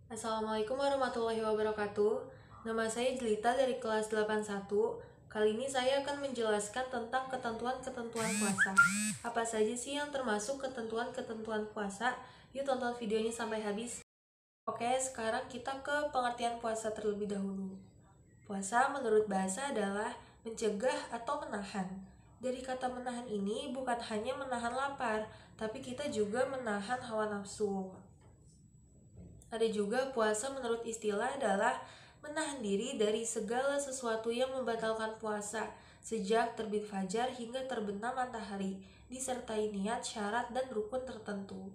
Assalamualaikum warahmatullahi wabarakatuh. Nama saya Jelita dari kelas 81. Kali ini saya akan menjelaskan tentang ketentuan-ketentuan puasa. Apa saja sih yang termasuk ketentuan-ketentuan puasa? Yuk tonton videonya sampai habis. Oke, sekarang kita ke pengertian puasa terlebih dahulu. Puasa menurut bahasa adalah mencegah atau menahan. Dari kata menahan ini bukan hanya menahan lapar, tapi kita juga menahan hawa nafsu. Ada juga puasa menurut istilah adalah menahan diri dari segala sesuatu yang membatalkan puasa sejak terbit fajar hingga terbenam matahari, disertai niat, syarat, dan rukun tertentu.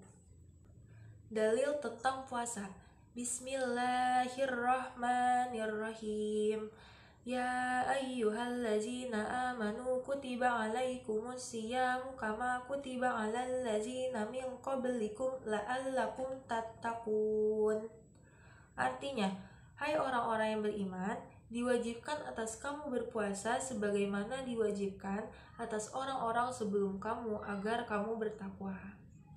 Dalil tentang puasa. Bismillahirrahmanirrahim. Ya ayyuhallazina amanu kutiba alaikumus siyamu kama kutiba alal ladzina min qablikum la'allakum tattaqun. Artinya, hai orang-orang yang beriman, diwajibkan atas kamu berpuasa sebagaimana diwajibkan atas orang-orang sebelum kamu agar kamu bertakwa.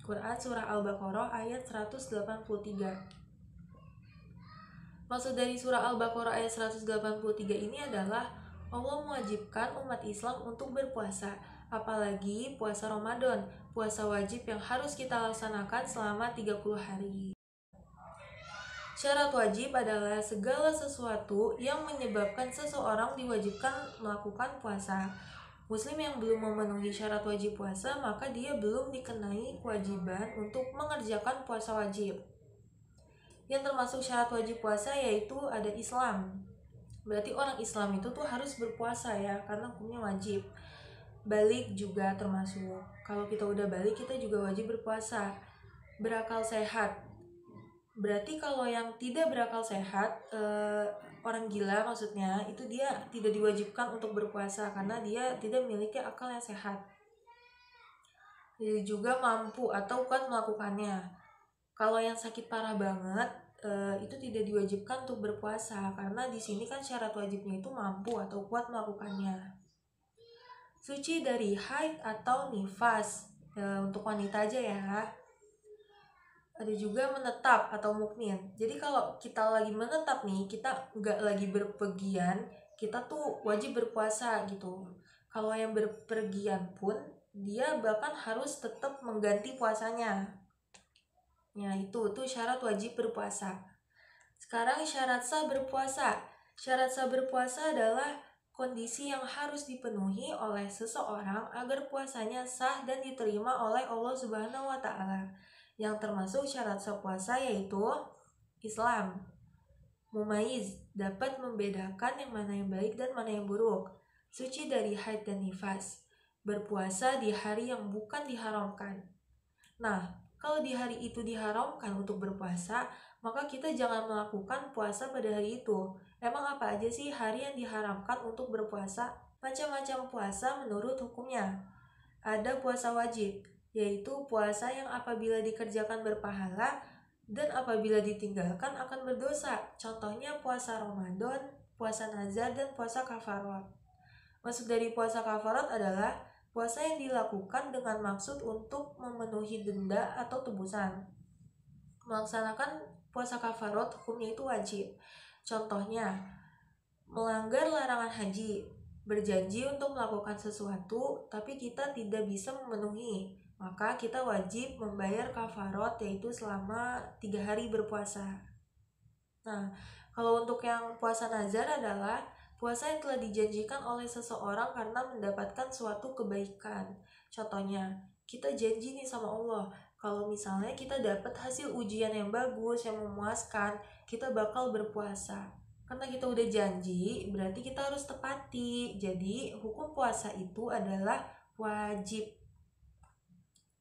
Quran Surah Al-Baqarah ayat 183. Maksud dari surah Al-Baqarah ayat 183 ini adalah Allah mewajibkan umat Islam untuk berpuasa, apalagi puasa Ramadan, puasa wajib yang harus kita laksanakan selama 30 hari. Syarat wajib adalah segala sesuatu yang menyebabkan seseorang diwajibkan melakukan puasa. Muslim yang belum memenuhi syarat wajib puasa, maka dia belum dikenai kewajiban untuk mengerjakan puasa wajib. Yang termasuk syarat wajib puasa yaitu ada Islam. Berarti orang Islam itu tuh harus berpuasa ya, karena hukumnya wajib. Balik juga termasuk. Kalau kita udah balik, kita juga wajib berpuasa. Berakal sehat. Berarti kalau yang tidak berakal sehat, orang gila maksudnya, itu dia tidak diwajibkan untuk berpuasa karena dia tidak memiliki akal yang sehat. Dia juga mampu atau kuat melakukannya. Kalau yang sakit parah banget, itu tidak diwajibkan untuk berpuasa karena di sini kan syarat wajibnya itu mampu atau kuat melakukannya. Suci dari haid atau nifas, untuk wanita aja ya. Ada juga menetap atau mukmin. Jadi kalau kita lagi menetap nih, kita nggak lagi berpergian, kita tuh wajib berpuasa gitu. Kalau yang berpergian pun, dia bahkan harus tetap mengganti puasanya. Ya itu syarat wajib berpuasa. Sekarang syarat sah berpuasa. Syarat sah berpuasa adalah kondisi yang harus dipenuhi oleh seseorang agar puasanya sah dan diterima oleh Allah Subhanahu wa taala. Yang termasuk syarat sah puasa yaitu Islam. Mumayyiz, dapat membedakan yang mana yang baik dan mana yang buruk. Suci dari haid dan nifas. Berpuasa di hari yang bukan diharamkan. Nah, kalau di hari itu diharamkan untuk berpuasa, maka kita jangan melakukan puasa pada hari itu. Emang apa aja sih hari yang diharamkan untuk berpuasa? Macam-macam puasa menurut hukumnya. Ada puasa wajib, yaitu puasa yang apabila dikerjakan berpahala dan apabila ditinggalkan akan berdosa. Contohnya puasa Ramadan, puasa nazar, dan puasa kafarat. Maksud dari puasa kafarat adalah puasa yang dilakukan dengan maksud untuk memenuhi denda atau tebusan. Melaksanakan puasa kafarat hukumnya itu wajib. Contohnya, melanggar larangan haji, berjanji untuk melakukan sesuatu tapi kita tidak bisa memenuhi, maka kita wajib membayar kafarat yaitu selama 3 hari berpuasa. Nah, kalau untuk yang puasa nazar adalah puasa yang telah dijanjikan oleh seseorang karena mendapatkan suatu kebaikan. Contohnya, kita janji nih sama Allah, kalau misalnya kita dapat hasil ujian yang bagus, yang memuaskan, kita bakal berpuasa. Karena kita udah janji, berarti kita harus tepati. Jadi, hukum puasa itu adalah wajib.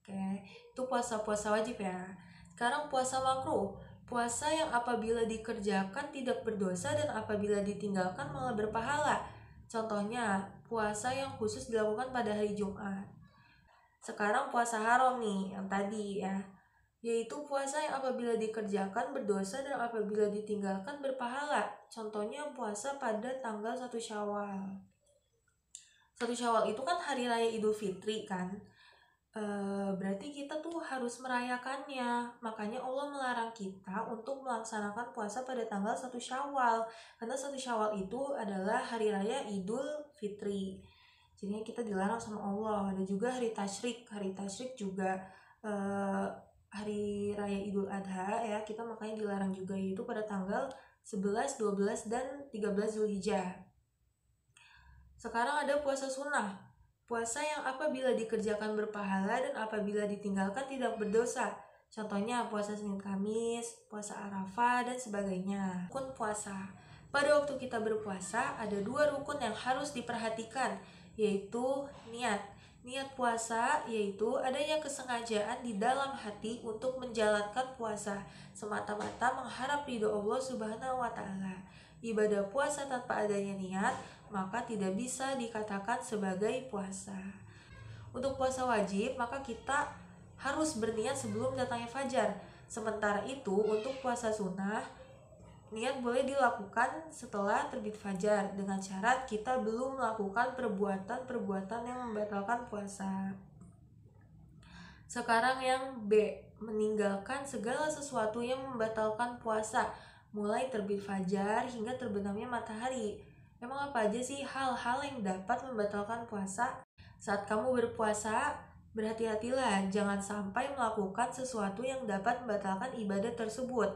Oke, itu puasa-puasa wajib ya. Sekarang puasa makruh. Puasa yang apabila dikerjakan tidak berdosa dan apabila ditinggalkan malah berpahala. Contohnya, puasa yang khusus dilakukan pada hari Jumat. Sekarang puasa haram nih, yang tadi ya. Yaitu puasa yang apabila dikerjakan berdosa dan apabila ditinggalkan berpahala. Contohnya puasa pada tanggal 1 Syawal. 1 Syawal itu kan hari raya Idul Fitri kan. berarti kita tuh harus merayakannya. Makanya Allah melarang kita untuk melaksanakan puasa pada tanggal 1 Syawal. Karena 1 Syawal itu adalah hari raya Idul Fitri. Jadinya kita dilarang sama Allah. Ada juga hari tasyrik. Hari tasyrik juga hari raya Idul Adha ya. Kita makanya dilarang juga, yaitu pada tanggal 11, 12, dan 13 Zulhijjah. Sekarang ada puasa sunnah. Puasa yang apabila dikerjakan berpahala dan apabila ditinggalkan tidak berdosa. Contohnya puasa Senin Kamis, puasa Arafah, dan sebagainya. Rukun puasa. Pada waktu kita berpuasa, ada 2 rukun yang harus diperhatikan, yaitu niat. Niat puasa yaitu adanya kesengajaan di dalam hati untuk menjalankan puasa, semata-mata mengharap ridho Allah Subhanahu wa Ta'ala. Ibadah puasa tanpa adanya niat maka tidak bisa dikatakan sebagai puasa. Untuk puasa wajib, maka kita harus berniat sebelum datangnya fajar. Sementara itu, untuk puasa sunnah, niat boleh dilakukan setelah terbit fajar dengan syarat kita belum melakukan perbuatan-perbuatan yang membatalkan puasa. Sekarang yang B, meninggalkan segala sesuatu yang membatalkan puasa, mulai terbit fajar hingga terbenamnya matahari. Emang apa aja sih hal-hal yang dapat membatalkan puasa? Saat kamu berpuasa, berhati-hatilah jangan sampai melakukan sesuatu yang dapat membatalkan ibadah tersebut.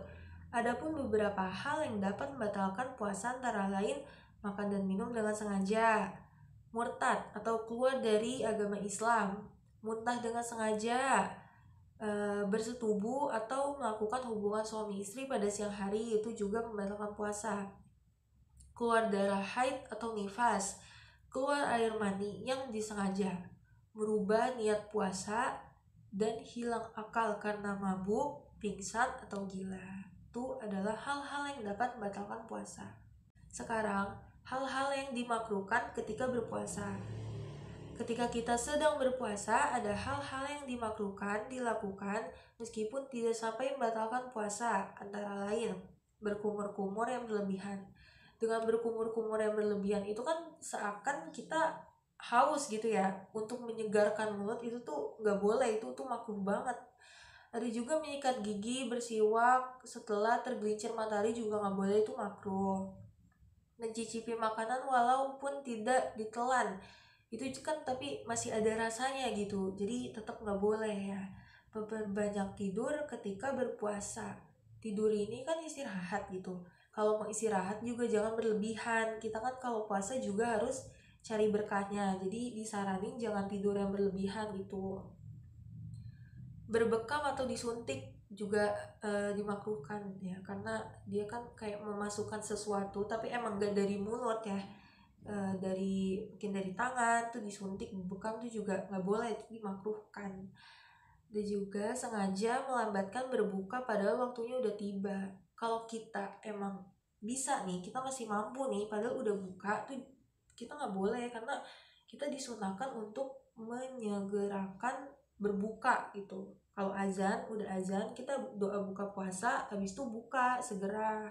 Adapun beberapa hal yang dapat membatalkan puasa antara lain makan dan minum dengan sengaja, murtad atau keluar dari agama Islam, muntah dengan sengaja, bersetubuh atau melakukan hubungan suami istri pada siang hari, itu juga membatalkan puasa. Keluar darah haid atau nifas, keluar air mani yang disengaja, merubah niat puasa, dan hilang akal karena mabuk, pingsan, atau gila. Itu adalah hal-hal yang dapat membatalkan puasa. Sekarang, hal-hal yang dimakruhkan ketika berpuasa. Ketika kita sedang berpuasa, ada hal-hal yang dimakruhkan dilakukan meskipun tidak sampai membatalkan puasa, antara lain berkumur-kumur yang berlebihan. Dengan berkumur-kumur yang berlebihan itu kan seakan kita haus gitu ya, untuk menyegarkan mulut itu tuh nggak boleh, itu tuh makruh banget. Ada juga menyikat gigi, bersiwak setelah tergelincir matahari juga nggak boleh, itu makruh. Mencicipi makanan walaupun tidak ditelan, itu kan tapi masih ada rasanya gitu, jadi tetap nggak boleh ya. Memperbanyak tidur ketika berpuasa. Tidur ini kan istirahat gitu. Kalau mau istirahat juga jangan berlebihan. Kita kan kalau puasa juga harus cari berkahnya, jadi disaranin jangan tidur yang berlebihan gitu. Berbekam atau disuntik juga dimakruhkan ya, karena dia kan kayak memasukkan sesuatu tapi emang gak dari mulut ya, mungkin dari tangan tuh disuntik, bekam tuh juga nggak boleh, itu dimakruhkan. Dan juga sengaja melambatkan berbuka padahal waktunya udah tiba. Kalau kita emang bisa nih, kita masih mampu nih padahal udah buka tuh, kita nggak boleh, karena kita disunahkan untuk menyegerakan berbuka gitu. Kalau udah azan, kita doa buka puasa, habis itu buka segera.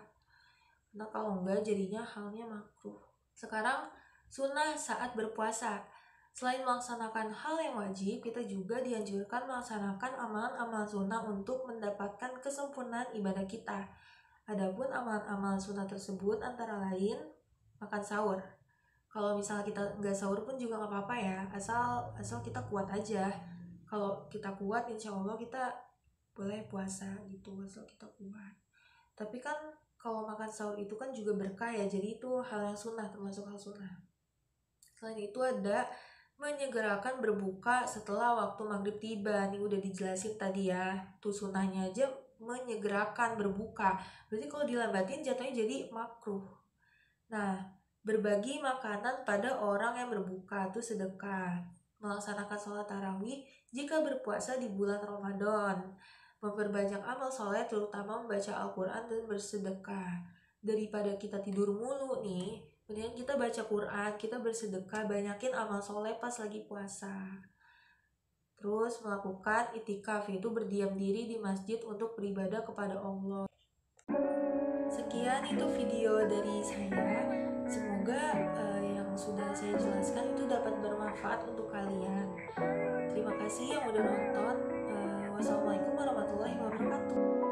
Nah kalau enggak jadinya halnya makruh. Sekarang sunnah saat berpuasa. Selain melaksanakan hal yang wajib, kita juga dianjurkan melaksanakan amalan-amalan sunnah untuk mendapatkan kesempurnaan ibadah kita. Adapun amalan-amalan sunnah tersebut antara lain makan sahur. Kalau misalnya kita nggak sahur pun juga nggak apa-apa ya, asal kita kuat aja. Kalau kita kuat, insya Allah kita boleh puasa gitu, asal kita kuat. Tapi kan kalau makan sahur itu kan juga berkah ya, jadi itu hal yang sunnah, termasuk hal sunnah. Selain itu ada menyegerakan berbuka setelah waktu maghrib tiba. Nih udah dijelasin tadi ya, tuh sunnahnya aja menyegerakan berbuka. Berarti kalau dilambatin jatuhnya jadi makruh. Nah, berbagi makanan pada orang yang berbuka itu sedekah. Melaksanakan sholat tarawih jika berpuasa di bulan Ramadan. Memperbanyak amal soleh, terutama membaca Al-Quran dan bersedekah. Daripada kita tidur mulu nih, mendingan kita baca Quran, kita bersedekah, banyakin amal soleh pas lagi puasa. Terus melakukan itikaf, yaitu berdiam diri di masjid untuk beribadah kepada Allah. Sekian itu video dari saya. Semoga yang sudah saya jelaskan itu dapat bermanfaat untuk kalian. Terima kasih yang udah nonton. Wassalamualaikum warahmatullahi wabarakatuh.